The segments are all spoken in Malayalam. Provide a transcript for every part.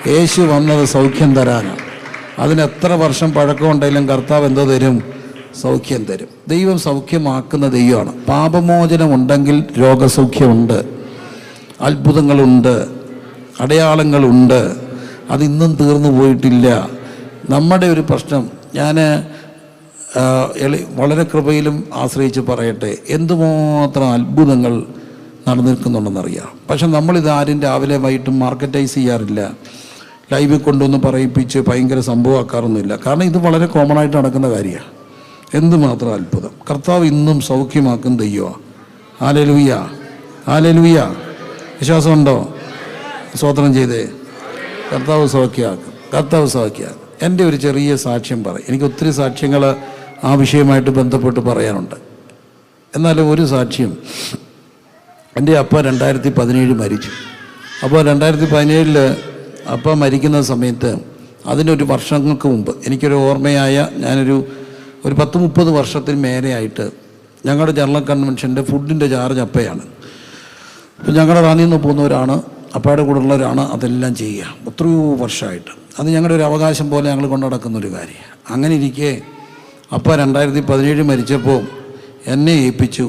യേശു വന്നത് സൗഖ്യം തരാനാണ്. അതിന് എത്ര വർഷം പഴക്കമുണ്ടെങ്കിലും കർത്താവ് എന്തോ തരും? സൗഖ്യം തരും. ദൈവം സൗഖ്യമാക്കുന്ന ദൈവമാണ്. പാപമോചനം ഉണ്ടെങ്കിൽ രോഗസൗഖ്യമുണ്ട്, അത്ഭുതങ്ങളുണ്ട്, അടയാളങ്ങളുണ്ട്. അതിന്നും തീർന്നു പോയിട്ടില്ല. നമ്മുടെ ഒരു പ്രശ്നം, ഞാൻ വളരെ കൃപയിലും ആശ്രയിച്ച് പറയട്ടെ, എന്തുമാത്രം അത്ഭുതങ്ങൾ നടന്നിരിക്കുന്നുണ്ടെന്നറിയാം. പക്ഷെ നമ്മളിത് ആരും രാവിലെ വൈകിട്ടും മാർക്കറ്റൈസ് ചെയ്യാറില്ല, ലൈവിൽ കൊണ്ടുവന്ന് പറയിപ്പിച്ച് ഭയങ്കര സംഭവമാക്കാറൊന്നുമില്ല. കാരണം ഇത് വളരെ കോമൺ ആയിട്ട് നടക്കുന്ന കാര്യമാണ്. എന്തുമാത്രം അത്ഭുതം! കർത്താവ് ഇന്നും സൗഖ്യമാക്കും ദൈവമാണ്. Hallelujah, hallelujah. വിശ്വാസമുണ്ടോ? സ്തോത്രം ചെയ്തേ. കർത്താവ് സൗഖ്യമാക്കും, കർത്താവ് സൗഖ്യമാക്കും. എൻ്റെ ഒരു ചെറിയ സാക്ഷ്യം പറയും. എനിക്ക് ഒത്തിരി സാക്ഷ്യങ്ങൾ ആ വിഷയമായിട്ട് ബന്ധപ്പെട്ട് പറയാനുണ്ട്. എന്നാലും ഒരു സാക്ഷ്യം, എൻ്റെ അപ്പ 2017 മരിച്ചു. അപ്പോൾ 2017 അപ്പ മരിക്കുന്ന സമയത്ത് അതിനൊരു വർഷങ്ങൾക്ക് മുമ്പ് എനിക്കൊരു ഓർമ്മയായ, ഞാനൊരു 10-30 വർഷത്തിന് മേലെയായിട്ട് ഞങ്ങളുടെ ജനറൽ കൺവെൻഷൻ്റെ ഫുഡിൻ്റെ ചാർജ് അപ്പയാണ്. അപ്പോൾ ഞങ്ങളുടെ റാന്നിയിൽ നിന്ന് പോകുന്നവരാണ്, അപ്പയുടെ കൂടെ ഉള്ളവരാണ് അതെല്ലാം ചെയ്യുക. എത്രയോ വർഷമായിട്ട് അത് ഞങ്ങളുടെ ഒരു അവകാശം പോലെ ഞങ്ങൾ കൊണ്ടു നടക്കുന്നൊരു കാര്യമാണ്. അങ്ങനെ ഇരിക്കെ അപ്പ 2017 മരിച്ചപ്പോൾ എന്നെ ഏൽപ്പിച്ചു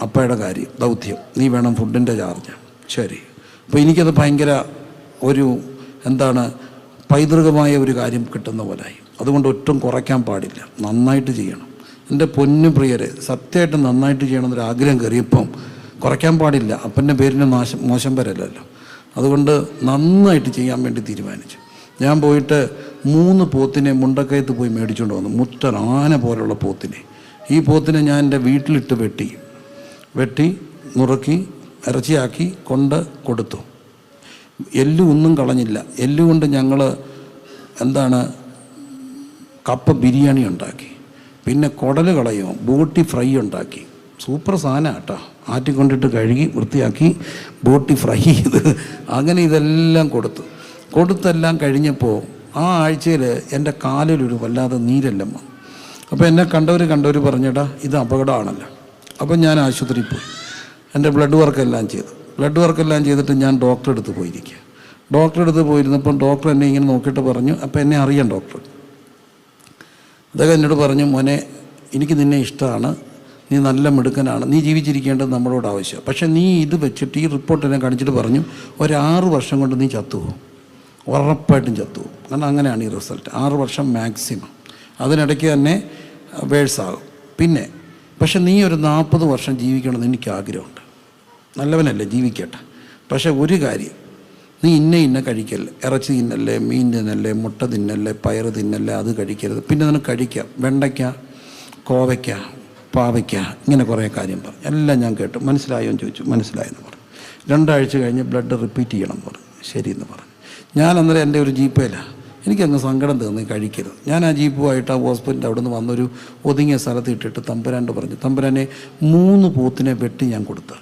അപ്പയുടെ കാര്യം, ദൗത്യം. നീ വേണം ഫുഡിൻ്റെ ചാർജ്. ശരി. അപ്പോൾ എനിക്കത് ഭയങ്കര ഒരു പൈതൃകമായ ഒരു കാര്യം കിട്ടുന്ന പോലായി. അതുകൊണ്ട് ഒട്ടും കുറയ്ക്കാൻ പാടില്ല, നന്നായിട്ട് ചെയ്യണം. എൻ്റെ പൊന്നു പ്രിയരെ, സത്യമായിട്ട് നന്നായിട്ട് ചെയ്യണമെന്നൊരു ആഗ്രഹം കയറിയപ്പം കുറയ്ക്കാൻ പാടില്ല. അപ്പൻ്റെ പേരിന് മോശം വരല്ലല്ലോ. അതുകൊണ്ട് നന്നായിട്ട് ചെയ്യാൻ വേണ്ടി തീരുമാനിച്ചു. ഞാൻ പോയിട്ട് 3 പോത്തിനെ മുണ്ടക്കയത്ത് പോയി മേടിച്ചുകൊണ്ട് വന്നു. മുറ്റൻ ആന പോലുള്ള പോത്തിനെ. ഈ പോത്തിനെ ഞാൻ എൻ്റെ വീട്ടിലിട്ട് വെട്ടി നുറുക്കി ഇറച്ചിയാക്കി കൊണ്ട് കൊടുത്തു. എല്ലും കളഞ്ഞില്ല. എല്ലുകൊണ്ട് ഞങ്ങൾ കപ്പ ബിരിയാണി ഉണ്ടാക്കി. പിന്നെ കുടൽ കളയും ബോട്ടി ഫ്രൈ ഉണ്ടാക്കി. സൂപ്പർ സാധനം കേട്ടോ. ആറ്റിക്കൊണ്ടിട്ട് കഴുകി വൃത്തിയാക്കി ബോട്ടി ഫ്രൈ ചെയ്ത് അങ്ങനെ ഇതെല്ലാം കൊടുത്തെല്ലാം കഴിഞ്ഞപ്പോൾ ആ ആഴ്ചയിൽ എൻ്റെ കാലിലൊരു വല്ലാതെ നീരെല്ലാം വന്നു. അപ്പോൾ എന്നെ കണ്ടവർ പറഞ്ഞേടാ ഇത് അപകടമാണല്ലോ. അപ്പം ഞാൻ ആശുപത്രിയിൽ പോയി. എൻ്റെ ബ്ലഡ് വർക്കെല്ലാം ചെയ്തിട്ട് ഞാൻ ഡോക്ടറെ അടുത്ത് പോയിരിക്കുക. ഡോക്ടറെ അടുത്ത് പോയിരുന്നപ്പം ഡോക്ടർ എന്നെ ഇങ്ങനെ നോക്കിയിട്ട് പറഞ്ഞു, അപ്പം എന്നെ അറിയാം ഡോക്ടർ. അദ്ദേഹം എന്നോട് പറഞ്ഞു, മോനെ എനിക്ക് നിന്നെ ഇഷ്ടമാണ്, നീ നല്ല മിടുക്കനാണ്, നീ ജീവിച്ചിരിക്കേണ്ടത് നമ്മളോട് ആവശ്യമാണ്. പക്ഷേ നീ ഇത് വെച്ചിട്ട് ഈ റിപ്പോർട്ട് എന്നെ കാണിച്ചിട്ട് പറഞ്ഞു, 6 വർഷം കൊണ്ട് നീ ചത്തുപോകും, ഉറപ്പായിട്ടും ചത്തുപോകും. കാരണം അങ്ങനെയാണ് ഈ റിസൾട്ട്. 6 വർഷം മാക്സിമം. അതിനിടയ്ക്ക് തന്നെ വേഴ്സാകും. പക്ഷെ നീ ഒരു 40 വർഷം ജീവിക്കണമെന്ന് എനിക്ക് ആഗ്രഹമുണ്ട്. നല്ലവനല്ലേ, ജീവിക്കട്ടെ. പക്ഷേ ഒരു കാര്യം, നീ ഇന്ന കഴിക്കല്ലേ, ഇറച്ചി തിന്നല്ലേ, മീൻ തിന്നല്ലേ, മുട്ട തിന്നല്ലേ, പയറ് തിന്നല്ലേ, അത് കഴിക്കരുത്. പിന്നെ നിനക്ക് കഴിക്കാം, വെണ്ടയ്ക്ക, കോവയ്ക്ക, പാവയ്ക്ക, ഇങ്ങനെ കുറേ കാര്യം പറഞ്ഞു. എല്ലാം ഞാൻ കേട്ടു. മനസ്സിലായോ എന്ന് ചോദിച്ചു. മനസ്സിലായെന്ന് പറഞ്ഞു. 2 ആഴ്ച കഴിഞ്ഞ് ബ്ലഡ് റിപ്പീറ്റ് ചെയ്യണം എന്ന് പറഞ്ഞു. ശരിയെന്ന് പറഞ്ഞു. ഞാൻ അന്നേരം എൻ്റെ ഒരു ജീപ്പയിലാണ്. എനിക്കങ്ങ് സങ്കടം തോന്നി, കഴിക്കരുത്. ഞാൻ ആ ജീപ്പുമായിട്ട് ആ ഹോസ്പിറ്റലിൻ്റെ അവിടെ നിന്ന് വന്നൊരു ഒതുങ്ങിയ സ്ഥലത്ത് ഇട്ടിട്ട് തമ്പുരാനോട് പറഞ്ഞു, തമ്പുരാനെ 3 പോത്തിനെ വെട്ടി ഞാൻ കൊടുത്തു.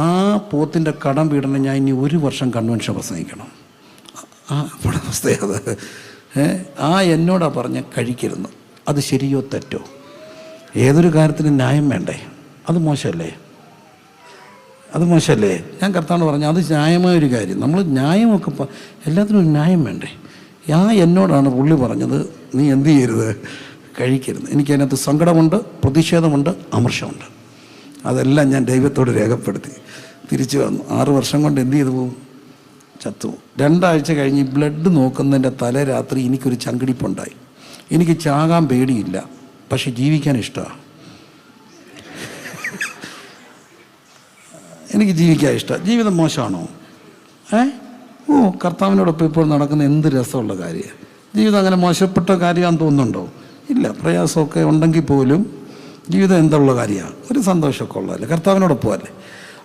ആ പോത്തിൻ്റെ കടം വീടണം ഞാൻ ഇനി 1 വർഷം കൺവെൻഷൻ പ്രസംഗിക്കണം. ഇവിടെ അവസ്ഥയത്. എന്നോടാ പറഞ്ഞ കഴിക്കരുന്ന്. അത് ശരിയോ തെറ്റോ? ഏതൊരു കാര്യത്തിന് ന്യായം വേണ്ടേ? അത് മോശമല്ലേ? ഞാൻ കർത്താവിനോട് പറഞ്ഞു, അത് ന്യായമായൊരു കാര്യം. നമ്മൾ ന്യായമൊക്കെ എല്ലാത്തിനും ഒരു ന്യായം വേണ്ടേ? എന്നോടാണ് പുള്ളി പറഞ്ഞത്, നീ എന്ത് ചെയ്യരുത്, കഴിക്കരുത്. എനിക്കതിനകത്ത് സങ്കടമുണ്ട്, പ്രതിഷേധമുണ്ട്, അമർഷമുണ്ട്. അതെല്ലാം ഞാൻ ദൈവത്തോട് രേഖപ്പെടുത്തി തിരിച്ചു വന്നു. 6 വർഷം കൊണ്ട് എന്ത് ചെയ്തു പോകും? ചത്തുപോകും. 2 ആഴ്ച കഴിഞ്ഞ് ബ്ലഡ് നോക്കുന്നതിൻ്റെ തലേ രാത്രി എനിക്കൊരു ചങ്കിടിപ്പുണ്ടായി. എനിക്ക് ചാകാൻ പേടിയില്ല, പക്ഷെ ജീവിക്കാൻ ഇഷ്ടമാണ്. എനിക്ക് ജീവിക്കാൻ ഇഷ്ടമാണ്. ജീവിതം മോശമാണോ? കർത്താവിനോടൊപ്പം ഇപ്പോൾ നടക്കുന്ന എന്ത് രസമുള്ള കാര്യമാണ്. ജീവിതം അങ്ങനെ മോശപ്പെട്ട കാര്യമാണെന്ന് തോന്നുന്നുണ്ടോ? ഇല്ല. പ്രയാസമൊക്കെ ഉണ്ടെങ്കിൽ പോലും ജീവിതം എന്തുള്ള കാര്യമാണ്? ഒരു സന്തോഷമൊക്കെ ഉള്ളതല്ലേ, കർത്താവിനോടൊപ്പം അല്ലേ.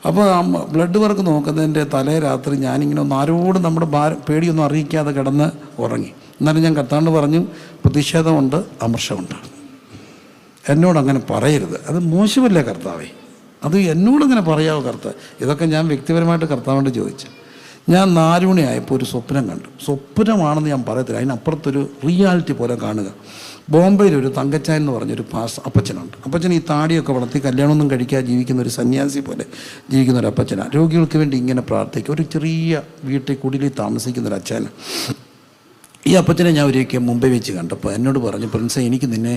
അപ്പോൾ ബ്ലഡ് വർക്ക് നോക്കുന്നതിൻ്റെ തലേ രാത്രി ഞാനിങ്ങനെ ആരോടും നമ്മുടെ പേടിയൊന്നും അറിയിക്കാതെ കിടന്ന് ഉറങ്ങി. എന്നാലും ഞാൻ കർത്താവിനോട് പറഞ്ഞു, പ്രതിഷേധമുണ്ട്, അമർഷമുണ്ട്. എന്നോടങ്ങനെ പറയരുത്, അത് മോശമല്ലേ കർത്താവേ? അത് എന്നോടങ്ങനെ പറയാവോ കർത്താവ്? ഇതൊക്കെ ഞാൻ വ്യക്തിപരമായിട്ട് കർത്താവിനോട് ചോദിച്ചു. ഞാൻ 4 മണിയായപ്പോൾ ഒരു സ്വപ്നം കണ്ടു. സ്വപ്നമാണെന്ന് ഞാൻ പറയത്തില്ല, അതിനപ്പുറത്തൊരു റിയാലിറ്റി പോലെ കാണുക. ബോംബെയിൽ ഒരു തങ്കച്ചായൻ എന്ന് പറഞ്ഞൊരു അപ്പച്ചനുണ്ട്. അപ്പച്ചൻ ഈ താടിയൊക്കെ വളർത്തി കല്യാണമൊന്നും കഴിക്കാതെ ജീവിക്കുന്ന ഒരു സന്യാസി പോലെ ജീവിക്കുന്ന ഒരു അപ്പച്ചനാണ്. രോഗികൾക്ക് വേണ്ടി ഇങ്ങനെ പ്രാർത്ഥിക്കും. ഒരു ചെറിയ വീട്ടിൽ കുടിലിൽ താമസിക്കുന്ന ഒരു അച്ഛന്. ഈ അപ്പച്ചനെ ഞാൻ ഒരിക്കൽ മുംബൈ വെച്ച് കണ്ടപ്പോൾ എന്നോട് പറഞ്ഞു, പ്രിൻസേ, എനിക്ക് നിന്നെ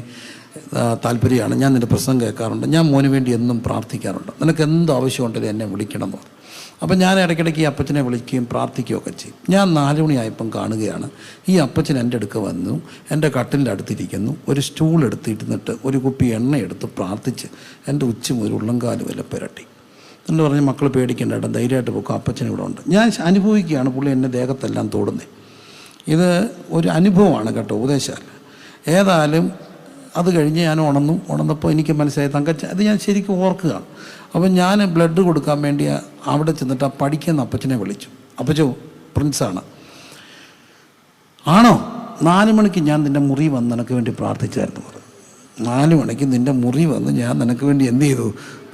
താല്പര്യമാണ്, ഞാൻ നിൻ്റെ പ്രസംഗം കേൾക്കാറുണ്ട്, ഞാൻ മോന് വേണ്ടി എന്നും പ്രാർത്ഥിക്കാറുണ്ട്, നിനക്ക് എന്ത് ആവശ്യമുണ്ടെങ്കിലും എന്നെ വിളിക്കണം എന്ന് പറഞ്ഞു. അപ്പം ഞാൻ ഇടയ്ക്കിടയ്ക്ക് ഈ അപ്പച്ചനെ വിളിക്കുകയും പ്രാർത്ഥിക്കുകയൊക്കെ ചെയ്യും. ഞാൻ 4 മണിയായപ്പം കാണുകയാണ് ഈ അപ്പച്ചൻ എൻ്റെ അടുക്ക വന്നു, എൻ്റെ കട്ടിലിൻ്റെ അടുത്തിരിക്കുന്നു, ഒരു സ്റ്റൂൾ എടുത്തിരുന്നിട്ട് ഒരു കുപ്പി എണ്ണ എടുത്ത് പ്രാർത്ഥിച്ച് എൻ്റെ ഉച്ച മുതൽ ഉള്ളംകാല് വരെ പുരട്ടി. എന്ന് പറഞ്ഞ് മക്കൾ പേടിക്കേണ്ട, ഏട്ടാ ധൈര്യമായിട്ട് പോക്കും, അപ്പച്ചൻ ഇവിടെ ഉണ്ട്. ഞാൻ അനുഭവിക്കുകയാണ്, പുള്ളി എൻ്റെ ദേഹത്തെല്ലാം തോടുന്നത്. ഇത് ഒരു അനുഭവമാണ് കേട്ടോ, ഉപദേശമല്ല. ഏതായാലും അത് കഴിഞ്ഞ് ഞാൻ ഉണർന്നപ്പോൾ എനിക്ക് മനസ്സിലായി തങ്കച്ച, അത് ഞാൻ ശരിക്കും ഓർക്കുകയാണ്. അപ്പം ഞാൻ ബ്ലഡ് കൊടുക്കാൻ വേണ്ടി അവിടെ ചെന്നിട്ട് ആ പഠിക്കുന്ന അപ്പച്ചനെ വിളിച്ചു. അപ്പച്ചോ, പ്രിൻസാണ്. ആണോ? 4 മണിക്ക് ഞാൻ നിൻ്റെ മുറി വന്ന് നിനക്ക് വേണ്ടി പ്രാർത്ഥിച്ചായിരുന്നു പറഞ്ഞു. 4 മണിക്ക് നിൻ്റെ മുറി വന്ന് ഞാൻ നിനക്ക് വേണ്ടി എന്ത് ചെയ്തു?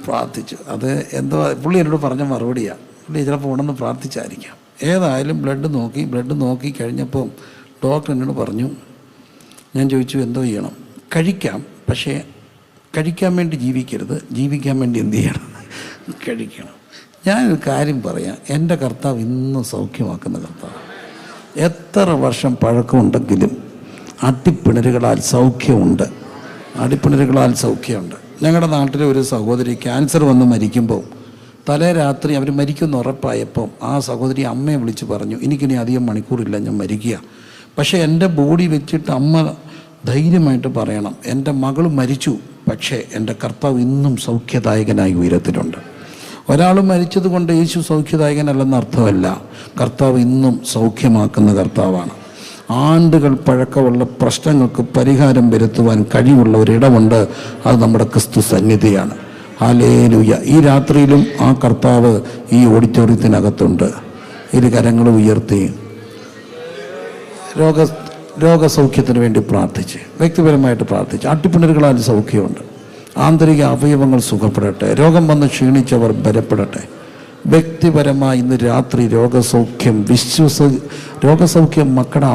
പ്രാർത്ഥിച്ചു. അത് എന്തോ പുള്ളി എന്നോട് പറഞ്ഞ മറുപടിയാണ്. പുള്ളി ചിലപ്പോൾ ഉണർന്ന് പ്രാർത്ഥിച്ചായിരിക്കാം. ഏതായാലും ബ്ലഡ് നോക്കി കഴിഞ്ഞപ്പോൾ ഡോക്ടർ എന്നോട് പറഞ്ഞു, ഞാൻ ചോദിച്ചു എന്തോ ചെയ്യണം? കഴിക്കാം, പക്ഷേ കഴിക്കാൻ വേണ്ടി ജീവിക്കരുത്, ജീവിക്കാൻ വേണ്ടി എന്ത് ചെയ്യണം? കഴിക്കണം. ഞാനൊരു കാര്യം പറയാം, എൻ്റെ കർത്താവ് ഇന്നും സൗഖ്യമാക്കുന്ന കർത്താവ്. എത്ര വർഷം പഴക്കമുണ്ടെങ്കിലും അടിപ്പിണരുകളാൽ സൗഖ്യമുണ്ട്, അടിപ്പിണരുകളാൽ സൗഖ്യമുണ്ട്. ഞങ്ങളുടെ നാട്ടിലെ ഒരു സഹോദരി ക്യാൻസർ വന്ന് മരിക്കുമ്പോൾ തലേ രാത്രി അവർ മരിക്കുമെന്ന് ഉറപ്പായപ്പം ആ സഹോദരി അമ്മയെ വിളിച്ച് പറഞ്ഞു, എനിക്കിനി അധികം മണിക്കൂറില്ല, ഞാൻ മരിക്കുക. പക്ഷേ എൻ്റെ ബോഡി വെച്ചിട്ട് അമ്മ ധൈര്യമായിട്ട് പറയണം, എൻ്റെ മകൾ മരിച്ചു, പക്ഷേ എൻ്റെ കർത്താവ് ഇന്നും സൗഖ്യദായകനായി ഉയരത്തിലുണ്ട്. ഒരാൾ മരിച്ചത് കൊണ്ട് യേശു സൗഖ്യദായകനല്ലെന്ന് അർത്ഥമല്ല. കർത്താവ് ഇന്നും സൗഖ്യമാക്കുന്ന കർത്താവാണ്. ആണ്ടുകൾ പഴക്കമുള്ള പ്രശ്നങ്ങൾക്ക് പരിഹാരം വരുത്തുവാൻ കഴിവുള്ള ഒരിടമുണ്ട്, അത് നമ്മുടെ ക്രിസ്തു സന്നിധിയാണ്. ഹല്ലേലൂയ. ഈ രാത്രിയിലും ആ കർത്താവ് ഈ ഓഡിറ്റോറിയത്തിനകത്തുണ്ട്. ഇരു കരങ്ങളും ഉയർത്തി രോഗസൗഖ്യത്തിന് വേണ്ടി പ്രാർത്ഥിച്ച്, വ്യക്തിപരമായിട്ട് പ്രാർത്ഥിച്ച്. അട്ടിപ്പിണരുകളാൽ സൗഖ്യമുണ്ട്. ആന്തരിക അവയവങ്ങൾ സുഖപ്പെടട്ടെ. രോഗം വന്ന് ക്ഷീണിച്ചവർ ബലപ്പെടട്ടെ. വ്യക്തിപരമായി ഇന്ന് രാത്രി രോഗസൗഖ്യം മക്കളുടെ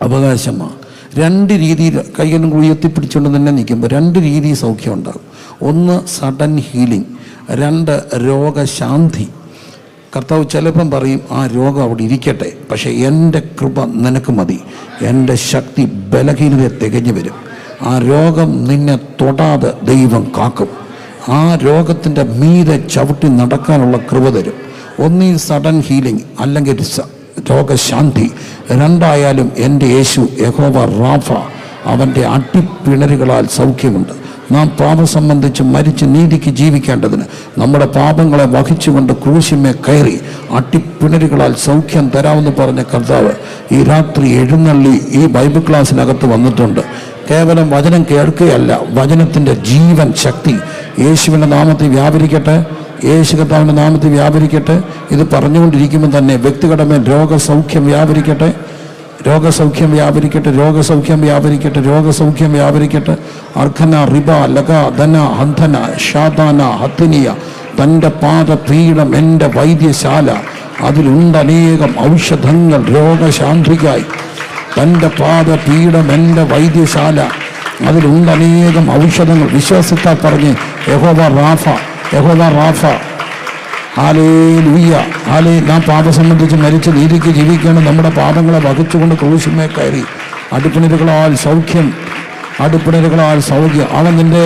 അവകാശമാണ്. 2 രീതിയിൽ കൈകളും ഉയർത്തിപ്പിടിച്ചുകൊണ്ട് തന്നെ നിൽക്കുമ്പോൾ 2 രീതിയിൽ സൗഖ്യം ഉണ്ടാകും. 1 സഡൻ ഹീലിംഗ്, 2 രോഗശാന്തി. കർത്താവ് ചിലപ്പം പറയും, ആ രോഗം അവിടെ ഇരിക്കട്ടെ, പക്ഷേ എൻ്റെ കൃപ നിനക്ക് മതി, എൻ്റെ ശക്തി ബലഹീനതയെ തികഞ്ഞു വരും. ആ രോഗം നിന്നെ തൊടാതെ ദൈവം കാക്കും. ആ രോഗത്തിൻ്റെ മീതെ ചവിട്ടി നടക്കാനുള്ള കൃപ തരും. 1 സഡൻ ഹീലിംഗ്, അല്ലെങ്കിൽ രോഗശാന്തി. 2 എൻ്റെ യേശു യഹോവ റാഫ, അവൻ്റെ അടിപ്പിണരുകളാൽ സൗഖ്യമുണ്ട്. നാം പാപം സംബന്ധിച്ച് മരിച്ച് നീതിക്ക് ജീവിക്കേണ്ടതിന് നമ്മുടെ പാപങ്ങളെ വഹിച്ചുകൊണ്ട് ക്രൂശിന്മേൽ കയറി അടിപ്പിണരുകളാൽ സൗഖ്യം തരാമെന്ന് പറഞ്ഞ കർത്താവ് ഈ രാത്രി എഴുന്നള്ളി ഈ ബൈബിൾ ക്ലാസ്സിനകത്ത് വന്നിട്ടുണ്ട്. കേവലം വചനം കേൾക്കുകയല്ല, വചനത്തിൻ്റെ ജീവൻ ശക്തി യേശുവിൻ്റെ നാമത്തിൽ വ്യാപരിക്കട്ടെ, യേശു കർത്താവിൻ്റെ നാമത്തിൽ വ്യാപരിക്കട്ടെ. ഇത് പറഞ്ഞുകൊണ്ടിരിക്കുമ്പോൾ തന്നെ വ്യക്തികളുടെ മേൽ രോഗസൗഖ്യം വ്യാപരിക്കട്ടെ, രോഗസൗഖ്യം വ്യാപരിക്കട്ടെ, രോഗസൗഖ്യം വ്യാപരിക്കട്ടെ, രോഗസൗഖ്യം വ്യാപരിക്കട്ടെ. അർഖന റിബ ലഗ ധന ഹന്ധന ഷാദാന ഹത്തിനിയ. തൻ്റെ പാദപീഠം എൻ്റെ വൈദ്യശാല, അതിലുണ്ട് അനേകം ഔഷധങ്ങൾ രോഗശാന്തിക്കായി. തൻ്റെ പാദപീഠം എൻ്റെ വൈദ്യശാല, അതിലുണ്ട് അനേകം ഔഷധങ്ങൾ. വിശ്വാസത്താൽ പറഞ്ഞ് യഹോവ റാഫ, യഹോവ റാഫ. ഹല്ലേലൂയ, നാം പാപം സംബന്ധിച്ച് മരിച്ച് നീതിക്ക് ജീവിക്കണം. നമ്മുടെ പാപങ്ങളെ വഹിച്ചുകൊണ്ട് ക്രൂശിന്മേൽ കയറി അടിപ്പിണരുകളാൽ സൗഖ്യം, അടിപ്പിണരുകളാൽ സൗഖ്യം. അവൻ നിന്റെ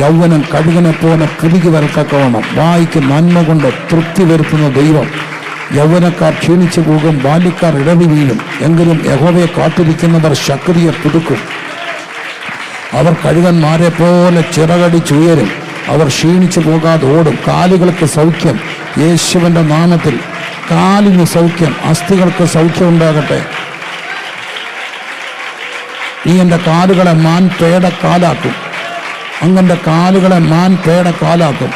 യൗവനം കഴുകനെ പോലെ പുതുക്കി വരത്തക്കവണ്ണം വായിക്ക് നന്മ കൊണ്ട് തൃപ്തി വരുത്തുന്ന ദൈവം. യൗവനക്കാർ ക്ഷീണിച്ചു പോകും, ബാല്യക്കാർ ഇടവി വീഴും, എങ്കിലും യഹോവയെ കാത്തിരിക്കുന്നവർ ശക്തിയെ പുതുക്കും. അവർ കഴുകന്മാരെ പോലെ ചിറകടിച്ചുയരും, അവർ ക്ഷീണിച്ചു പോകാതെ ഓടും. കാലുകൾക്ക് സൗഖ്യം യേശുവിൻ്റെ നാമത്തിൽ, കാലിന് സൗഖ്യം, അസ്ഥികൾക്ക് സൗഖ്യം ഉണ്ടാകട്ടെ. നീ എൻ്റെ കാലുകളെ മാൻ പേടക്കാലാക്കും, അങ്ങൻ്റെ കാലുകളെ മാൻ പേടക്കാലാക്കും.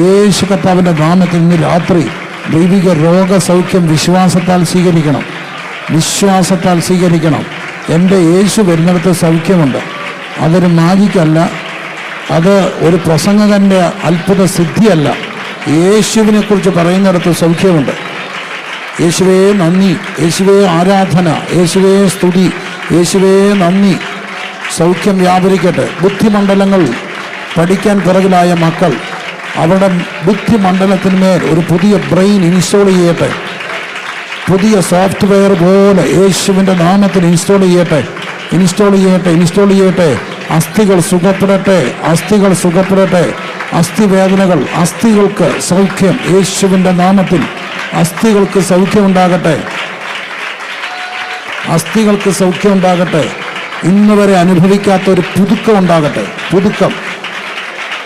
യേശു കർത്താവിൻ്റെ നാമത്തിൽ ഇന്ന് രാത്രി ദൈവിക രോഗസൗഖ്യം വിശ്വാസത്താൽ സ്വീകരിക്കണം, വിശ്വാസത്താൽ സ്വീകരിക്കണം. എൻ്റെ യേശു വരുന്നിടത്ത് സൗഖ്യമുണ്ട്. അതൊരു മാജിക്കല്ല, അത് ഒരു പ്രസംഗകൻ്റെ അത്ഭുത സിദ്ധിയല്ല. യേശുവിനെ കുറിച്ച് പറയുന്നിടത്ത് സൗഖ്യമുണ്ട്. യേശുവേ നന്ദി, യേശുവേ ആരാധന, യേശുവേ സ്തുതി, യേശുവേ നന്ദി. സൗഖ്യം വ്യാപരിക്കട്ടെ. ബുദ്ധിമണ്ഡലങ്ങൾ പഠിക്കാൻ പിറകിലായ മക്കൾ അവരുടെ ബുദ്ധിമണ്ഡലത്തിന്മേൽ ഒരു പുതിയ ബ്രെയിൻ ഇൻസ്റ്റോൾ ചെയ്യട്ടെ. പുതിയ സോഫ്റ്റ്വെയർ പോലെ യേശുവിൻ്റെ നാമത്തിൽ ഇൻസ്റ്റോൾ ചെയ്യട്ടെ. അസ്ഥികൾ സുഖപ്പെടട്ടെ, അസ്ഥിവേദനകൾ, അസ്ഥികൾക്ക് സൗഖ്യം യേശുവിൻ്റെ നാമത്തിൽ. അസ്ഥികൾക്ക് സൗഖ്യം ഉണ്ടാകട്ടെ. ഇന്ന് വരെ അനുഭവിക്കാത്ത ഒരു പുതുക്കം ഉണ്ടാകട്ടെ.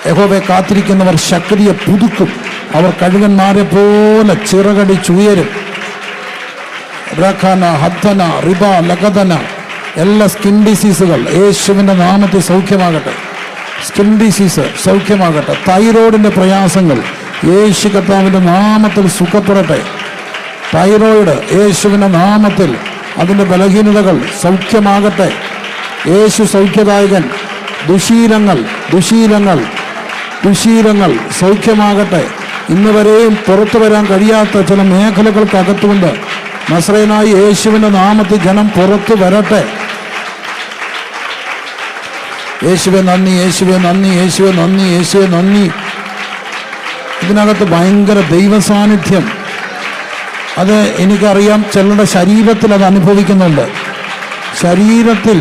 യഹോവയെ കാത്തിരിക്കുന്നവർ ശക്തിയെ പുതുക്കും. അവർ കഴുകന്മാരെ പോലെ ചിറകടിച്ചുയരും. റഖന, ഹദ്ദന, റിബ, ലഗദന, എല്ലാ സ്കിൻ ഡിസീസുകൾ യേശുവിൻ്റെ നാമത്തിൽ സൗഖ്യമാകട്ടെ. സൗഖ്യമാകട്ടെ. തൈറോയിഡിൻ്റെ പ്രയാസങ്ങൾ യേശു കർത്താവിൻ്റെ നാമത്തിൽ സുഖപ്പെടട്ടെ. തൈറോയിഡ് യേശുവിൻ്റെ നാമത്തിൽ അതിൻ്റെ ബലഹീനതകൾ സൗഖ്യമാകട്ടെ. യേശു സൗഖ്യദായകൻ. ദുശീലങ്ങൾ സൗഖ്യമാകട്ടെ. ഇന്ന് വരെയും പുറത്തു വരാൻ കഴിയാത്ത ചില മേഖലകൾക്കകത്തുകൊണ്ട് നസ്രയനായ യേശുവിൻ്റെ നാമത്തിൽ ജനം പുറത്തു വരട്ടെ. യേശുവേ നന്ദി. ഇതിനകത്ത് ഭയങ്കര ദൈവസാന്നിധ്യം. അത് എനിക്കറിയാം. ചിലരുടെ ശരീരത്തിൽ അത് അനുഭവിക്കുന്നുണ്ട്. ശരീരത്തിൽ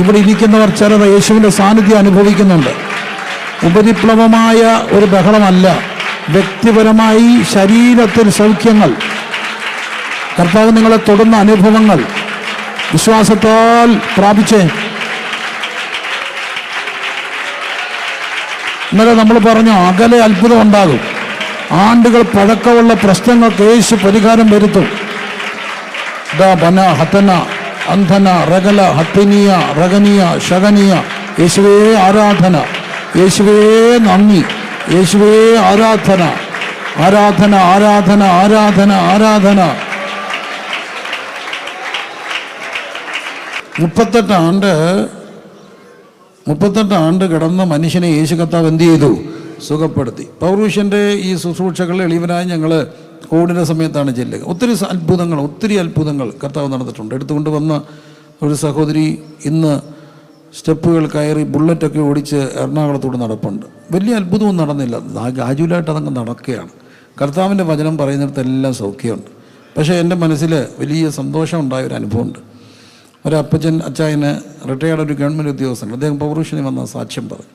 ഇവിടെ ഇരിക്കുന്നവർ ചിലർ യേശുവിൻ്റെ സാന്നിധ്യം അനുഭവിക്കുന്നുണ്ട്. ഉപരിപ്ലവമായ ഒരു ബഹളമല്ല, വ്യക്തിപരമായി ശരീരത്തിൽ സൗഖ്യങ്ങൾ. കർത്താവ് നിങ്ങളെ തൊടുന്ന അനുഭവങ്ങൾ വിശ്വാസത്താൽ പ്രാപിച്ചേ. ഇന്നലെ നമ്മൾ പറഞ്ഞു അകലെ അത്ഭുതം ഉണ്ടാകും. ആണ്ടുകൾ പഴക്കമുള്ള പ്രശ്നങ്ങൾക്ക് യേശു പരിഹാരം വരുത്തും. ബന, ഹതന, അന്ധന, റഗല, ഹത്തിനിയ, റഗനിയ, ശഗനിയ. യേശുവേ ആരാധന, യേശുവേ നന്ദി, യേശുവേ ആരാധന. 38 ആണ്ട് കിടന്ന മനുഷ്യനെ യേശു കർത്താവ് എന്ത് ചെയ്തു? സുഖപ്പെടുത്തി. പൗരുഷ്യൻ്റെ ഈ ശുശ്രൂഷകൾ എളിവനായി ഞങ്ങൾ കോവിഡിൻ്റെ സമയത്താണ് ചെല്ലുക. ഒത്തിരി അത്ഭുതങ്ങൾ കർത്താവ് നടന്നിട്ടുണ്ട്. എടുത്തുകൊണ്ട് വന്ന ഒരു സഹോദരി ഇന്ന് സ്റ്റെപ്പുകൾ കയറി ബുള്ളറ്റൊക്കെ ഓടിച്ച് എറണാകുളത്തോട് നടപ്പുണ്ട്. വലിയ അത്ഭുതമൊന്നും നടന്നില്ല, ഗ്രാജുവലായിട്ട് അതങ്ങ് നടക്കുകയാണ്. കർത്താവിൻ്റെ വചനം പറയുന്നിടത്തെല്ലാം സൗഖ്യമുണ്ട്. പക്ഷേ എൻ്റെ മനസ്സിൽ വലിയ സന്തോഷം ഉണ്ടായൊരു അനുഭവമുണ്ട്. അച്ചായന് റിട്ടയർഡ് ഒരു ഗവൺമെൻറ് ഉദ്യോഗസ്ഥൻ. അദ്ദേഹം പൗരുഷന് വന്ന സാക്ഷ്യം പറഞ്ഞു.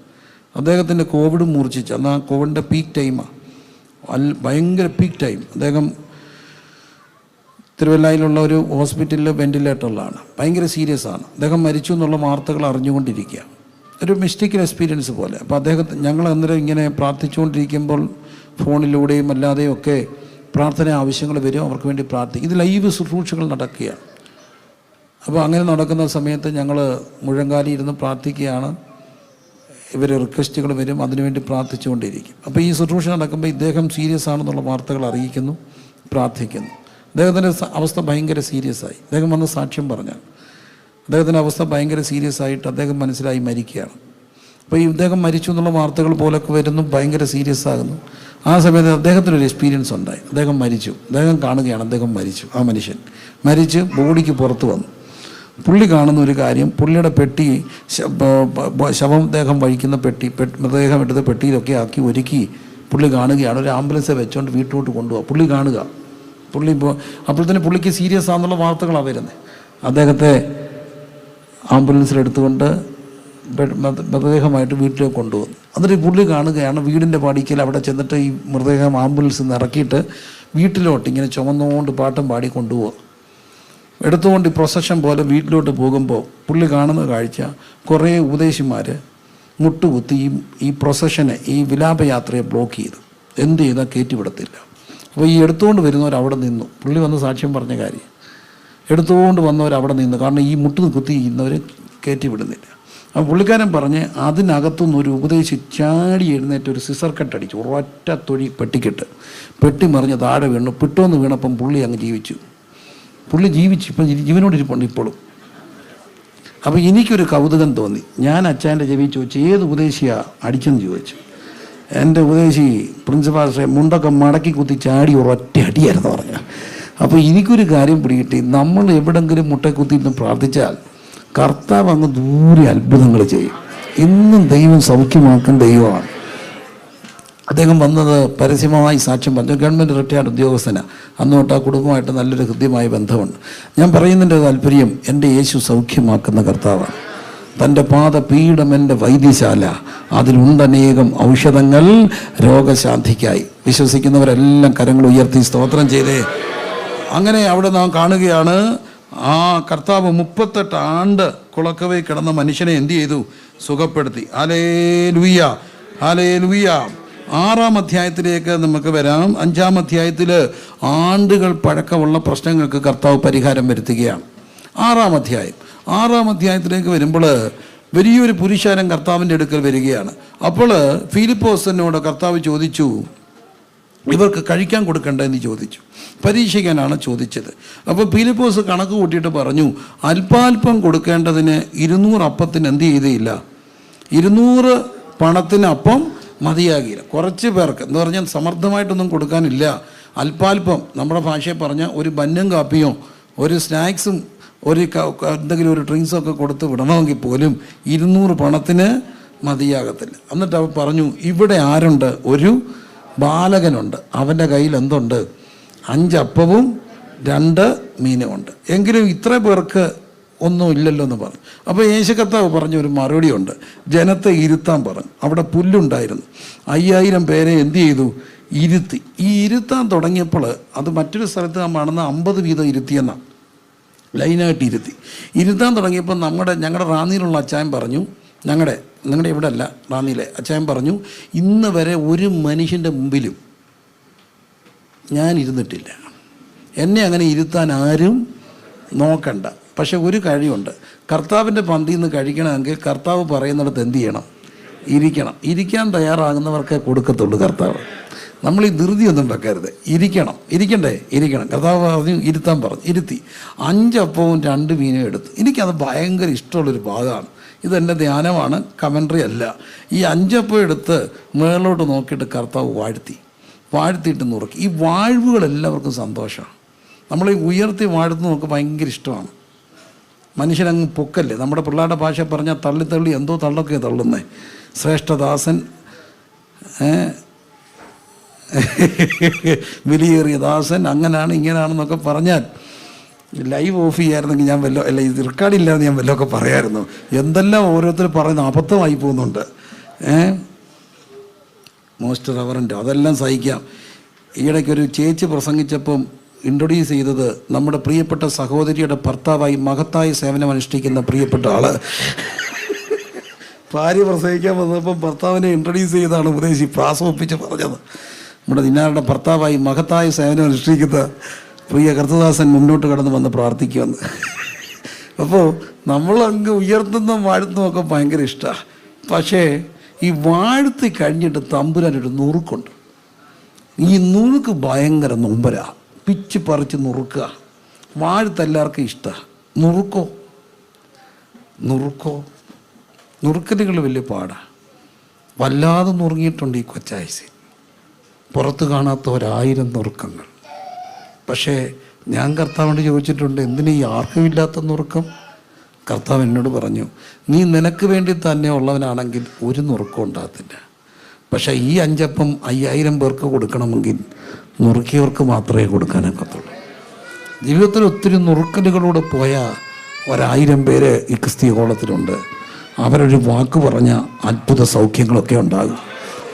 അദ്ദേഹത്തിൻ്റെ കോവിഡ് മൂർച്ഛിച്ച്, അന്ന് ആ കോവിഡിൻ്റെ പീക്ക് ടൈമാണ്, ഭയങ്കര പീക്ക് ടൈം. അദ്ദേഹം തിരുവല്ലയിലുള്ള ഒരു ഹോസ്പിറ്റലിൽ വെൻറ്റിലേറ്ററിലാണ്. ഭയങ്കര സീരിയസ് ആണ്. അദ്ദേഹം മരിച്ചു എന്നുള്ള വാർത്തകൾ അറിഞ്ഞുകൊണ്ടിരിക്കുക. ഒരു മിസ്റ്റേക്കൽ എക്സ്പീരിയൻസ് പോലെ. അപ്പോൾ ഞങ്ങൾ അന്നേരം ഇങ്ങനെ പ്രാർത്ഥിച്ചുകൊണ്ടിരിക്കുമ്പോൾ ഫോണിലൂടെയും അല്ലാതെയും ഒക്കെ പ്രാർത്ഥന ആവശ്യങ്ങൾ വരും. അവർക്ക് വേണ്ടി പ്രാർത്ഥിക്കും. ഇത് ലൈവ് ശുശ്രൂഷകൾ നടക്കുകയാണ്. അപ്പോൾ അങ്ങനെ നടക്കുന്ന സമയത്ത് ഞങ്ങൾ മുഴങ്കാലി ഇരുന്ന് പ്രാർത്ഥിക്കുകയാണ്. ഇവർ റിക്വസ്റ്റുകൾ വരും, അതിനുവേണ്ടി പ്രാർത്ഥിച്ചുകൊണ്ടിരിക്കും. അപ്പോൾ ഈ ശുശ്രൂഷ നടക്കുമ്പോൾ ഇദ്ദേഹം സീരിയസ് ആണെന്നുള്ള വാർത്തകൾ അറിയിക്കുന്നു, പ്രാർത്ഥിക്കുന്നു. അദ്ദേഹത്തിൻ്റെ അവസ്ഥ ഭയങ്കര സീരിയസ് ആയി. അദ്ദേഹം വന്ന് സാക്ഷ്യം പറഞ്ഞാണ്. അദ്ദേഹത്തിൻ്റെ അവസ്ഥ ഭയങ്കര സീരിയസ് ആയിട്ട് അദ്ദേഹം മനസ്സിലായി മരിക്കുകയാണ്. അപ്പോൾ ഈ ഇദ്ദേഹം മരിച്ചു എന്നുള്ള വാർത്തകൾ പോലൊക്കെ വരുന്നു, ഭയങ്കര സീരിയസ് ആകുന്നു. ആ സമയത്ത് അദ്ദേഹത്തിനൊരു എക്സ്പീരിയൻസ് ഉണ്ടായി. അദ്ദേഹം മരിച്ചു. അദ്ദേഹം കാണുകയാണ് അദ്ദേഹം മരിച്ചു. ആ മനുഷ്യൻ മരിച്ച് ബോഡിക്ക് പുറത്ത് വന്നു. പുള്ളി കാണുന്ന ഒരു കാര്യം, പുള്ളിയുടെ പെട്ടി, ശവദേഹം വഹിക്കുന്ന പെട്ടി, മൃതദേഹം എടുത്ത് പെട്ടിയിലൊക്കെ ആക്കി ഒരുക്കി പുള്ളി കാണുകയാണ്. ഒരു ആംബുലൻസ് വെച്ചുകൊണ്ട് വീട്ടിലോട്ട് കൊണ്ടുപോകാം. പുള്ളി കാണുക. പുള്ളി അപ്പോഴത്തേന് പുള്ളിക്ക് സീരിയസ് ആണെന്നുള്ള വാർത്തകളാണ് വരുന്നത്. അദ്ദേഹത്തെ ആംബുലൻസിലെടുത്തുകൊണ്ട് മൃതദേഹമായിട്ട് വീട്ടിലേക്ക് കൊണ്ടുവന്നു. എന്നിട്ട് പുള്ളി കാണുകയാണ് വീടിൻ്റെ പടിക്കൽ അവിടെ ചെന്നിട്ട് ഈ മൃതദേഹം ആംബുലൻസിൽ നിന്ന് ഇറക്കിയിട്ട് വീട്ടിലോട്ട് ഇങ്ങനെ ചുമന്നുകൊണ്ട് പാട്ടും പാടി കൊണ്ടുപോകുക. എടുത്തുകൊണ്ട് ഈ പ്രൊസഷൻ പോലെ വീട്ടിലോട്ട് പോകുമ്പോൾ പുള്ളി കാണുന്ന കാഴ്ച, കുറേ ഉപദേശിമാർ മുട്ടുകുത്തി ഈ പ്രൊസഷനെ, ഈ വിലാപയാത്രയെ ബ്ലോക്ക് ചെയ്തു. എന്ത് ചെയ്താൽ കയറ്റിവിടത്തില്ല. അപ്പോൾ ഈ എടുത്തുകൊണ്ട് വരുന്നവർ അവിടെ നിന്നു. പുള്ളി വന്ന് സാക്ഷ്യം പറഞ്ഞ കാര്യം, എടുത്തുകൊണ്ട് വന്നവർ അവിടെ നിന്നു. കാരണം ഈ മുട്ട് കുത്തി ഇന്നവരെ കയറ്റിവിടുന്നില്ല. അപ്പോൾ പുള്ളിക്കാരൻ പറഞ്ഞ് അതിനകത്തുനിന്ന് ഒരു ഉപദേശി ചാടി എഴുന്നേറ്റ് ഒരു സിസർ കട്ടടിച്ചു. ഒരൊറ്റ തൊഴി പെട്ടിക്കെട്ട്, പെട്ടി മറിഞ്ഞ് താഴെ വീണു. പിട്ടോന്ന് വീണപ്പം പുള്ളി അങ്ങ് ജീവിച്ചു. ഇപ്പം ജീവനോടിരിപ്പുണ്ട് ഇപ്പോഴും. അപ്പോൾ എനിക്കൊരു കൗതുകം തോന്നി. ഞാൻ അച്ഛൻ്റെ ചെവി ചോദിച്ചു, ഏത് ഉപദേശിയാണ് അടിച്ചെന്ന് ചോദിച്ചു. എൻ്റെ ഉപദേശി പ്രിൻസിപ്പാൾ മുണ്ടൊക്കെ മടക്കി കുത്തി ചാടി ഒരൊറ്റ അടിയായിരുന്നു പറഞ്ഞു. അപ്പോൾ എനിക്കൊരു കാര്യം പിടികിട്ടി, നമ്മൾ എവിടെങ്കിലും മുട്ടക്കുത്തിയിട്ട് പ്രാർത്ഥിച്ചാൽ കർത്താവ് അങ്ങ് ദൂരെ അത്ഭുതങ്ങൾ ചെയ്യും. ഇന്നും ദൈവം സൗഖ്യമാക്കും ദൈവമാണ്. അദ്ദേഹം വന്നത് പരസ്യമായി സാക്ഷ്യം പറഞ്ഞു. ഗവൺമെൻറ് റിട്ടയർഡ് ഉദ്യോഗസ്ഥനാണ്. അന്ന് തൊട്ട് ആ കുടുംബമായിട്ട് നല്ലൊരു ഹൃദ്യമായ ബന്ധമുണ്ട്. ഞാൻ പറയുന്നതിൻ്റെ താല്പര്യം, എൻ്റെ യേശു സൗഖ്യമാക്കുന്ന കർത്താവാണ്. തൻ്റെ പാദപീഠം എൻ്റെ വൈദ്യശാല, അതിലുണ്ടനേകം ഔഷധങ്ങൾ രോഗശാന്തിക്കായി. വിശ്വസിക്കുന്നവരെല്ലാം കരങ്ങൾ ഉയർത്തി സ്തോത്രം ചെയ്തേ. അങ്ങനെ അവിടെ നാം കാണുകയാണ്, ആ കർത്താവ് 38 ആണ്ട് കുളക്കവേ കിടന്ന മനുഷ്യനെ എന്ത് ചെയ്തു? സുഖപ്പെടുത്തി. Hallelujah, hallelujah. 6-ാം അധ്യായത്തിലേക്ക് നമുക്ക് വരാം. 5-ാം അധ്യായത്തിൽ ആണ്ടുകൾ പഴക്കമുള്ള പ്രശ്നങ്ങൾക്ക് കർത്താവ് പരിഹാരം വരുത്തുകയാണ്. 6-ാം അധ്യായത്തിലേക്ക് വരുമ്പോൾ വലിയൊരു പുരുഷാരം കർത്താവിൻ്റെ അടുക്കൽ വരികയാണ്. അപ്പോൾ ഫിലിപ്പോസിനോട് കർത്താവ് ചോദിച്ചു, ഇവർക്ക് കഴിക്കാൻ കൊടുക്കണ്ടെന്ന് ചോദിച്ചു. പരീക്ഷിക്കാനാണ് ചോദിച്ചത്. അപ്പോൾ ഫിലിപ്പോസ് കണക്ക് കൂട്ടിയിട്ട് പറഞ്ഞു, അല്പാൽപ്പം കൊടുക്കേണ്ടതിന് 200 അപ്പത്തിന് എന്ത് ചെയ്തേയില്ല, 200 പണത്തിന് അപ്പം മതിയാകില്ല. കുറച്ച് പേർക്ക് എന്ന് പറഞ്ഞാൽ സമർത്ഥമായിട്ടൊന്നും കൊടുക്കാനില്ല. അല്പാൽപ്പം, നമ്മുടെ ഭാഷയിൽ പറഞ്ഞാൽ ഒരു ബന്നും കാപ്പിയോ ഒരു സ്നാക്സും ഒരു എന്തെങ്കിലും ഒരു ഡ്രിങ്ക്സൊക്കെ കൊടുത്ത് വിടണമെങ്കിൽ പോലും 200 പണത്തിന് മതിയാകത്തില്ല. എന്നിട്ട് അവൻ പറഞ്ഞു, ഇവിടെ ആരുണ്ട്? ഒരു ബാലകനുണ്ട്, അവൻ്റെ കയ്യിൽ എന്തുണ്ട്? 5 അപ്പവും 2 മീനുമുണ്ട്. എങ്കിലും ഇത്ര പേർക്ക് ഒന്നും ഇല്ലല്ലോ എന്ന് പറഞ്ഞു. അപ്പോൾ യേശു കർത്താവ് പറഞ്ഞ ഒരു മറുപടിയുണ്ട്. ജനത്തെ ഇരുത്താൻ പറഞ്ഞു. അവിടെ പുല്ലുണ്ടായിരുന്നു. 5000 പേരെ എന്ത് ചെയ്തു? ഇരുത്തി. ഈ ഇരുത്താൻ തുടങ്ങിയപ്പോൾ അത് മറ്റൊരു സ്ഥലത്ത് നാം കാണുന്ന 50 വീതം ഇരുത്തിയെന്നാണ്, ലൈനായിട്ട് ഇരുത്തി. ഇരുത്താൻ തുടങ്ങിയപ്പോൾ ഞങ്ങളുടെ റാന്നിയിലുള്ള അച്ചായൻ പറഞ്ഞു, നിങ്ങളുടെ ഇവിടെ അല്ല, റാന്നിയിലെ അച്ചായൻ പറഞ്ഞു, ഇന്ന് വരെ ഒരു മനുഷ്യൻ്റെ മുമ്പിലും ഞാൻ ഇരുന്നിട്ടില്ല. എന്നെ അങ്ങനെ ഇരുത്താൻ ആരും നോക്കണ്ട. പക്ഷെ ഒരു കഴിവുണ്ട്, കർത്താവിൻ്റെ പന്തിയിൽ നിന്ന് കഴിക്കണമെങ്കിൽ കർത്താവ് പറയുന്നിടത്ത് എന്ത് ചെയ്യണം? ഇരിക്കണം. ഇരിക്കാൻ തയ്യാറാകുന്നവർക്കേ കൊടുക്കത്തുള്ളൂ കർത്താവ്. നമ്മൾ ഈ ധൃതിയൊന്നും വെക്കരുത്. ഇരിക്കണ്ടേ? ഇരിക്കണം. കർത്താവ് പറഞ്ഞു, ഇരുത്താൻ പറഞ്ഞു. ഇരുത്തി. 5 അപ്പവും 2 മീനും എടുത്തു. എനിക്കത് ഭയങ്കര ഇഷ്ടമുള്ളൊരു ഭാഗമാണ്. ഇതെൻ്റെ ധ്യാനമാണ്, കമൻട്രി അല്ല. ഈ 5 അപ്പം എടുത്ത് മേളിലോട്ട് നോക്കിയിട്ട് കർത്താവ് വാഴ്ത്തിയിട്ട് നുറുക്കി. ഈ വാഴ്വുകൾ എല്ലാവർക്കും സന്തോഷമാണ്. നമ്മൾ ഈ ഉയർത്തി വാഴ്ത്തുന്ന നമുക്ക് ഭയങ്കര ഇഷ്ടമാണ്. മനുഷ്യനങ്ങ് പൊക്കല്ലേ. നമ്മുടെ പിള്ളേരുടെ ഭാഷ പറഞ്ഞാൽ തള്ളി എന്തോ തള്ളൊക്കെ തള്ളുന്നേ. ശ്രേഷ്ഠദാസൻ, വിലയേറിയ ദാസൻ, അങ്ങനെയാണ് ഇങ്ങനെയാണെന്നൊക്കെ പറഞ്ഞാൽ ലൈവ് ഓഫ് ചെയ്യായിരുന്നെങ്കിൽ ഞാൻ ഇത് റെക്കോർഡില്ലാതെ ഞാൻ വല്ലതൊക്കെ പറയായിരുന്നു. എന്തെല്ലാം ഓരോരുത്തർ പറയുന്ന അബദ്ധമായി പോകുന്നുണ്ട്. മോസ്റ്റ് റവറൻ്റ്, അതെല്ലാം സഹിക്കാം. ഈയിടയ്ക്കൊരു ചേച്ചി പ്രസംഗിച്ചപ്പം ഇൻട്രൊഡ്യൂസ് ചെയ്തത് നമ്മുടെ പ്രിയപ്പെട്ട സഹോദരിയുടെ ഭർത്താവായി മഹത്തായ സേവനം അനുഷ്ഠിക്കുന്ന പ്രിയപ്പെട്ട ആള്. ഭാര്യ പ്രസംഗിക്കാൻ വന്നപ്പം ഭർത്താവിനെ ഇൻട്രൊഡ്യൂസ് ചെയ്താണ് ഉപദേശി പ്രാസമൊപ്പിച്ച് പറഞ്ഞത്. നമ്മുടെ ദിനാരുടെ ഭർത്താവായി മഹത്തായ സേവനം അനുഷ്ഠിക്കുന്ന പ്രിയ കർത്തദാസൻ മുന്നോട്ട് കടന്ന് വന്ന് പ്രാർത്ഥിക്കുമെന്ന്. അപ്പോൾ നമ്മളങ്ങ് ഉയർത്തുന്ന വാഴ്ത്തുന്നതൊക്കെ ഭയങ്കര ഇഷ്ടമാണ്. പക്ഷേ ഈ വാഴ്ത്തി കഴിഞ്ഞിട്ട് തമ്പുരാനൊരു നുറുക്കുണ്ട്. ഈ നുറുക്ക് ഭയങ്കര നൊമ്പരാ. പിച്ച് പറിച്ച് നുറുക്കുക. വാഴ്ത്തെല്ലാവർക്കും ഇഷ്ടമാണ്. നുറുക്കലുകൾ വലിയ പാടാണ്. വല്ലാതെ നുറുങ്ങിയിട്ടുണ്ട് ഈ കൊച്ചായസ്. പുറത്ത് കാണാത്ത 1000 നുറുക്കങ്ങൾ. പക്ഷേ ഞാൻ കർത്താവിനോട് ചോദിച്ചിട്ടുണ്ട്, എന്തിനീ ആർക്കുമില്ലാത്ത നുറുക്കം? കർത്താവ് എന്നോട് പറഞ്ഞു, നീ നിനക്ക് വേണ്ടി തന്നെ ഉള്ളവനാണെങ്കിൽ ഒരു നുറുക്കം ഉണ്ടാകത്തില്ല. പക്ഷേ ഈ 5 അപ്പം 5000 പേർക്ക് കൊടുക്കണമെങ്കിൽ നുറുക്കിയവർക്ക് മാത്രമേ കൊടുക്കാനൊക്കത്തുള്ളൂ. ജീവിതത്തിൽ ഒത്തിരി നുറുക്കലുകളോട് പോയ 1000 പേര് ഈ ക്രിസ്തീയ കോളത്തിലുണ്ട്. അവരൊരു വാക്ക് പറഞ്ഞാൽ അത്ഭുത സൗഖ്യങ്ങളൊക്കെ ഉണ്ടാകും.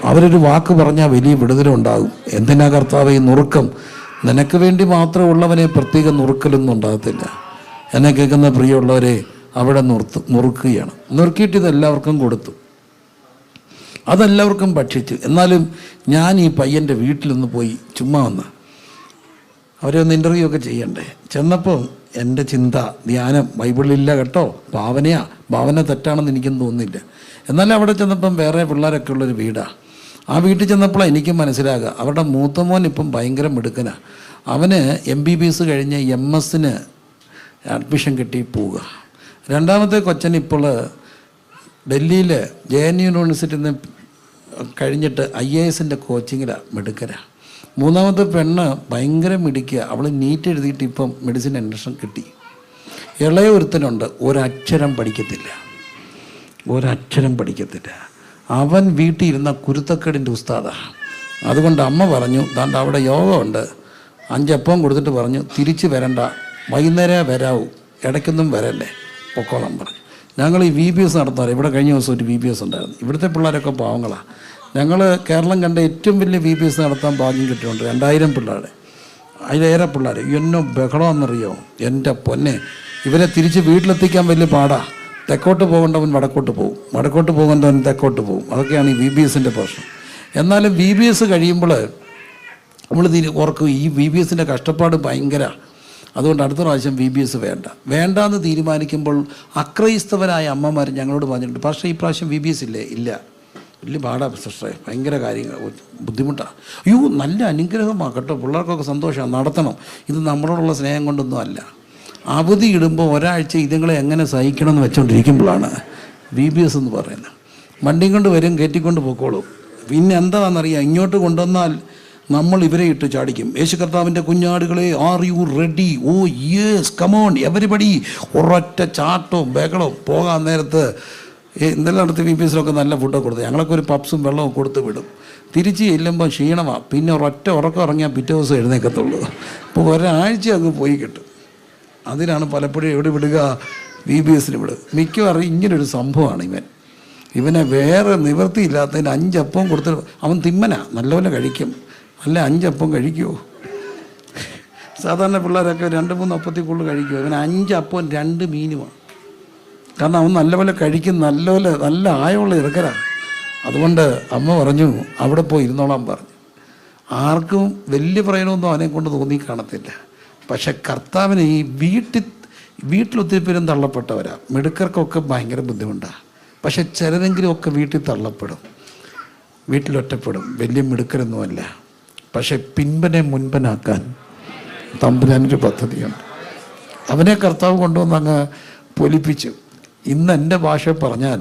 അവരൊരു വാക്ക് പറഞ്ഞാൽ വലിയ വിടുതലുണ്ടാകും. എന്തിനാ കർത്താവ് ഈ നുറുക്കം? നിനക്ക് വേണ്ടി മാത്രമുള്ളവനെ പ്രത്യേക നുറുക്കലൊന്നും ഉണ്ടാകത്തില്ല. എന്നെ കേൾക്കുന്ന പ്രിയമുള്ളവരെ, അവിടെ നുറുക്കുകയാണ്. നുറുക്കിയിട്ട് ഇതെല്ലാവർക്കും കൊടുത്തു, അതെല്ലാവർക്കും ഭക്ഷിച്ചു. എന്നാലും ഞാൻ ഈ പയ്യൻ്റെ വീട്ടിലൊന്ന് പോയി ചുമ്മാ വന്ന് അവരെ ഒന്ന് ഇൻ്റർവ്യൂ ഒക്കെ ചെയ്യണ്ടേ. ചെന്നപ്പം എൻ്റെ ചിന്ത, ധ്യാനം, ബൈബിളിലില്ല കേട്ടോ, ഭാവന തെറ്റാണെന്ന് എനിക്കൊന്നും തോന്നുന്നില്ല. എന്നാലും അവിടെ ചെന്നപ്പം വേറെ പിള്ളേരൊക്കെ ഉള്ളൊരു വീടാണ്. ആ വീട്ടിൽ ചെന്നപ്പോഴാണ് എനിക്കും മനസ്സിലാകുക, അവരുടെ മൂത്ത മോൻ ഇപ്പം ഭയങ്കര മിടുക്കനാണ്. അവന് MBBS കഴിഞ്ഞ് MS അഡ്മിഷൻ കിട്ടി പോവുക. രണ്ടാമത്തെ കൊച്ചൻ ഇപ്പോൾ ഡൽഹിയിൽ JN യൂണിവേഴ്സിറ്റിയിൽ നിന്ന് കഴിഞ്ഞിട്ട് IAS കോച്ചിങ്ങിലാണ്, മിടുക്കരാണ്. മൂന്നാമത്തെ പെണ്ണ് ഭയങ്കര മിടിക്കുക, അവൾ നീറ്റ് എഴുതിയിട്ട് ഇപ്പം മെഡിസിൻ അഡ്മിഷൻ കിട്ടി. ഇളയ ഒരുത്തനുണ്ട്, ഒരക്ഷരം പഠിക്കത്തില്ല. അവൻ വീട്ടിൽ ഇരുന്ന കുരുത്തക്കേടിൻ്റെ ഉസ്താദാണ്. അതുകൊണ്ട് അമ്മ പറഞ്ഞു, ദാണ്ട് അവിടെ യോഗ ഉണ്ട്, 5 അപ്പം കൊടുത്തിട്ട് പറഞ്ഞു തിരിച്ച് വരണ്ട, വൈകുന്നേരം വരാവൂ, ഇടയ്ക്കൊന്നും വരല്ലേ, പൊക്കോളം പറഞ്ഞു. ഞങ്ങൾ ഈ VBS നടത്താറ്. ഇവിടെ കഴിഞ്ഞ ദിവസം ഒരു VBS ഉണ്ടായിരുന്നു. ഇവിടുത്തെ പിള്ളേരൊക്കെ പാവങ്ങളാണ്. ഞങ്ങൾ കേരളം കണ്ട ഏറ്റവും വലിയ VBS നടത്താൻ ഭാഗ്യം കിട്ടിയിട്ടുണ്ട്. 2000 പിള്ളേർ, അതിലേറെ പിള്ളേർ. എന്നോ ബഹളമെന്നറിയോ എൻ്റെ പൊന്നെ. ഇവരെ തിരിച്ച് വീട്ടിലെത്തിക്കാൻ വലിയ പാടാണ്. തെക്കോട്ട് പോകേണ്ടവൻ വടക്കോട്ട് പോകും, വടക്കോട്ട് പോകേണ്ടവൻ തെക്കോട്ട് പോകും. അതൊക്കെയാണ് ഈ VBSൻ്റെ പ്രശ്നം. എന്നാലും VBS കഴിയുമ്പോൾ നമ്മൾ ഓർക്കും ഈ VBSൻ്റെ കഷ്ടപ്പാട് ഭയങ്കര. അതുകൊണ്ട് അടുത്ത പ്രാവശ്യം VBS വേണ്ടാന്ന് തീരുമാനിക്കുമ്പോൾ അക്രൈസ്തവരായ അമ്മമാർ ഞങ്ങളോട് പറഞ്ഞിട്ടുണ്ട്, പക്ഷേ ഈ പ്രാവശ്യം VBS ഇല്ല, വലിയ പാടാണ് സിസ്റ്ററെ, ഭയങ്കര കാര്യങ്ങൾ, ബുദ്ധിമുട്ടാണ്. അയ്യോ നല്ല അനുഗ്രഹമാണ് കേട്ടോ, പിള്ളേർക്കൊക്കെ സന്തോഷമാണ്, നടത്തണം. ഇത് നമ്മളോടുള്ള സ്നേഹം കൊണ്ടൊന്നും അല്ല. അവധി ഇടുമ്പോൾ ഒരാഴ്ച ഇതുങ്ങളെ എങ്ങനെ സഹിക്കണമെന്ന് വെച്ചുകൊണ്ടിരിക്കുമ്പോഴാണ് VBS എന്ന് പറയുന്നത്. വണ്ടിയും കൊണ്ട് വരും, കയറ്റിക്കൊണ്ട് പോയിക്കോളും. പിന്നെ എന്താണെന്നറിയാം, ഇങ്ങോട്ട് കൊണ്ടുവന്നാൽ നമ്മൾ ഇവരെ ഇട്ട് ചാടിക്കും. യേശു കർത്താവിൻ്റെ കുഞ്ഞാടുകളെ, are you ready? Oh yes, come on everybody. ഒരൊറ്റ ചാട്ടവും ബഹളവും. പോകാൻ നേരത്ത് ഇന്നലെ അടുത്ത് VBSലൊക്കെ നല്ല ഫുഡൊക്കെ കൊടുത്തു. ഞങ്ങളൊക്കെ ഒരു പപ്സും വെള്ളവും കൊടുത്ത് വിടും. തിരിച്ച് ചെല്ലുമ്പോൾ ക്ഷീണമാണ്. പിന്നെ ഒരൊറ്റ ഉറക്കം ഇറങ്ങിയാൽ പിറ്റേ ദിവസം എഴുന്നേക്കത്തുള്ളൂ. അപ്പോൾ ഒരാഴ്ച അങ്ങ് പോയി കിട്ടും. അതിനാണ് പലപ്പോഴും എവിടെ വിടുക, VBSന് വിടുക. മിക്കവാറും ഇങ്ങനൊരു സംഭവമാണ് ഇവനെ വേറെ നിവൃത്തിയില്ലാത്തതിന് 5 അപ്പം കൊടുത്തിട്ട് അവൻ തിമ്മനാ, നല്ലപോലെ കഴിക്കും. അല്ല 5 അപ്പം കഴിക്കുമോ? സാധാരണ പിള്ളേരൊക്കെ 2-3 അപ്പത്തിൽ കൂടുതൽ കഴിക്കുമോ? ഇവന് 5 അപ്പവും 2 മീനുമാണ്. കാരണം അവൻ നല്ലപോലെ കഴിക്കും, നല്ല ആയമുള്ള ഇറക്കരാണ്. അതുകൊണ്ട് അമ്മ പറഞ്ഞു അവിടെ പോയി ഇരുന്നോളാൻ പറഞ്ഞു. ആർക്കും വലിയ പ്രയോജനമൊന്നും അവനെ കൊണ്ട് തോന്നി കാണത്തില്ല. പക്ഷെ കർത്താവിന് ഈ വീട്ടിലൊത്തിരി പേരും തള്ളപ്പെട്ടവരാണ്. മിടുക്കർക്കൊക്കെ ഭയങ്കര ബുദ്ധിമുട്ടാണ്. പക്ഷെ ചിലരെങ്കിലും ഒക്കെ വീട്ടിൽ തള്ളപ്പെടും, വീട്ടിലൊറ്റപ്പെടും. വലിയ മിടുക്കരൊന്നുമല്ല. പക്ഷെ പിൻപനെ മുൻപനാക്കാൻ തമ്പുരാനൊരു പദ്ധതിയുണ്ട്. അവനെ കർത്താവ് കൊണ്ടുവന്ന് അങ്ങ് പൊലിപ്പിച്ചു. ഇന്ന് എൻ്റെ ഭാഷ പറഞ്ഞാൽ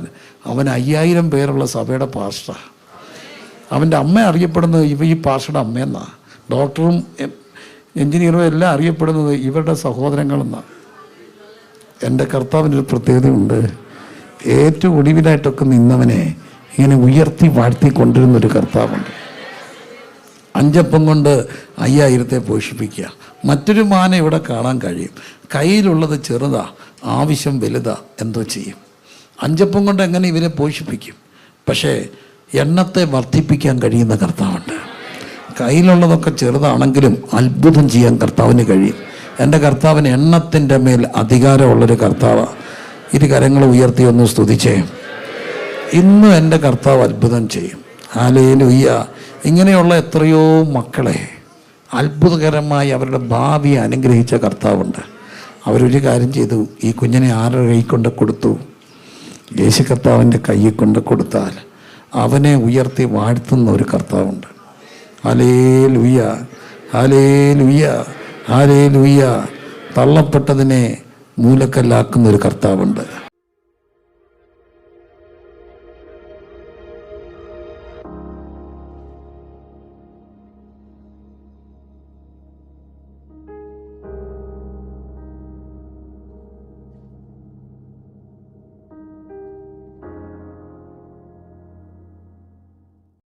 അവൻ 5000 പേരുള്ള സഭയുടെ പാസ്റ്റർ. അവൻ്റെ അമ്മ അറിയപ്പെടുന്നത് ഈ പാസ്റ്ററുടെ അമ്മയെന്നാണ്. ഡോക്ടറും എൻജിനീയറും എല്ലാം അറിയപ്പെടുന്നത് ഇവരുടെ സഹോദരങ്ങളെന്നാണ്. എൻ്റെ കർത്താവിനൊരു പ്രത്യേകതയുണ്ട്. ഏറ്റവും ഒടുവിലായിട്ടൊക്കെ നിന്നവനെ ഇങ്ങനെ ഉയർത്തി വാഴ്ത്തി കൊണ്ടിരുന്നൊരു കർത്താവുണ്ട്. 5 അപ്പം കൊണ്ട് 5000 പോഷിപ്പിക്കുക. മറ്റൊരു മാന ഇവിടെ കാണാൻ കഴിയും. കയ്യിലുള്ളത് ചെറുതാ, ആവശ്യം വലുതാ, എന്തോ ചെയ്യും. 5 അപ്പം കൊണ്ട് എങ്ങനെ ഇവരെ പോഷിപ്പിക്കും? പക്ഷേ എണ്ണത്തെ വർദ്ധിപ്പിക്കാൻ കഴിയുന്ന കർത്താവുണ്ട്. കയ്യിലുള്ളതൊക്കെ ചെറുതാണെങ്കിലും അത്ഭുതം ചെയ്യാൻ കർത്താവിന് കഴിയും. എൻ്റെ കർത്താവിന് എണ്ണത്തിൻ്റെ മേൽ അധികാരമുള്ളൊരു കർത്താവാണ്. ഇരു കരങ്ങൾ ഉയർത്തി ഒന്ന് സ്തുതിച്ചേ. ഇന്നും എൻ്റെ കർത്താവ് അത്ഭുതം ചെയ്യും. ഹല്ലേലൂയ. ഇങ്ങനെയുള്ള എത്രയോ മക്കളെ അത്ഭുതകരമായി അവരുടെ ഭാവിയെ അനുഗ്രഹിച്ച കർത്താവുണ്ട്. അവരൊരു കാര്യം ചെയ്തു, ഈ കുഞ്ഞിനെ ആരുടെ കൈ കൊണ്ട് കൊടുത്തു? യേശു കർത്താവിൻ്റെ കൈയിൽ കൊണ്ട് കൊടുത്താൽ അവനെ ഉയർത്തി വാഴ്ത്തുന്ന ഒരു കർത്താവുണ്ട്. Hallelujah, hallelujah, hallelujah. തള്ളപ്പെട്ടതിനെ മൂലക്കല്ലാക്കുന്ന ഒരു കർത്താവുണ്ട്.